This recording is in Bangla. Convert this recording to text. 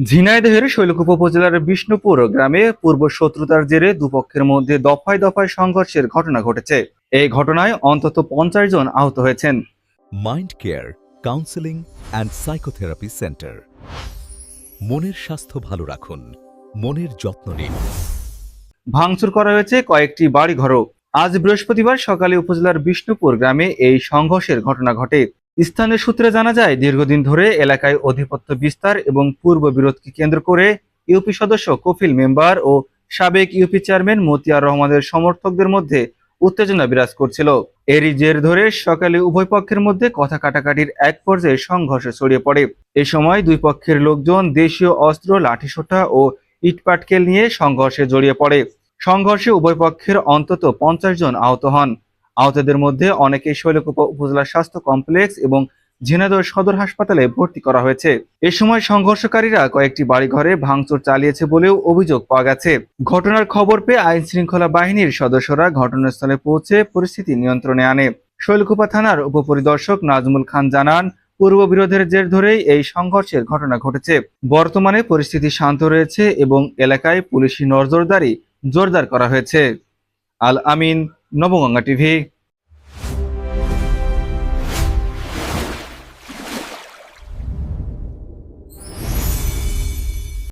ঝিনাইদহের শৈলকুপা উপজেলার বিষ্ণুপুর গ্রামে পূর্ব শত্রুতার জেরে দুপক্ষের মধ্যে দফায় দফায় সংঘর্ষের ঘটনা ঘটেছে। এই ঘটনায় অন্তত 50 জন আহত হয়েছেন। Mind care counselling and psychotherapy centre. মনের স্বাস্থ্য ভালো রাখুন, মনের যত্ন নিন। ভাঙচুর করা হয়েছে কয়েকটি বাড়িঘরও। আজ বৃহস্পতিবার সকালে উপজেলার বিষ্ণুপুর গ্রামে এই সংঘর্ষের ঘটনা ঘটে। স্থানীয় সূত্রে জানা যায়, দীর্ঘদিন ধরে এলাকায় আধিপত্য বিস্তার এবং পূর্ব বিরোধকে কেন্দ্র করে ইউপি সদস্য কফিল মেম্বার ও সাবেক ইউপি চেয়ারম্যান মতিয়ার রহমানের সমর্থকদের মধ্যে উত্তেজনা বিরাজ করছিল। এরই জের ধরে সকালে উভয় পক্ষের মধ্যে কথা কাটাকাটির এক পর্যায়ে সংঘর্ষ ছড়িয়ে পড়ে। এ সময় দুই পক্ষের লোকজন দেশীয় অস্ত্র, লাঠিসোঁটা ও ইটপাটকেল নিয়ে সংঘর্ষে জড়িয়ে পড়ে। সংঘর্ষে উভয় পক্ষের অন্তত 50 জন আহত হন। আহতদের মধ্যে অনেকেই শৈলকুপা উপজেলা স্বাস্থ্য কমপ্লেক্স এবং ঝিনাইদহ সদর হাসপাতালে ভর্তি করা হয়েছে। এ সময় সংঘর্ষকারীরা কয়েকটি বাড়িঘরে ভাঙচুর চালিয়েছে বলেও অভিযোগ পাওয়া গেছে। ঘটনার খবর পেয়ে আইন শৃঙ্খলা বাহিনীর সদস্যরা ঘটনাস্থলে পৌঁছে পরিস্থিতি নিয়ন্ত্রণে আনে। শৈলকুপা থানার উপপরিদর্শক নাজমুল খান জানান, পূর্ব বিরোধের জের ধরেই এই সংঘর্ষের ঘটনা ঘটেছে। বর্তমানে পরিস্থিতি শান্ত রয়েছে এবং এলাকায় পুলিশি নজরদারি জোরদার করা হয়েছে। আল আমিন, নবগঙ্গা টিভি।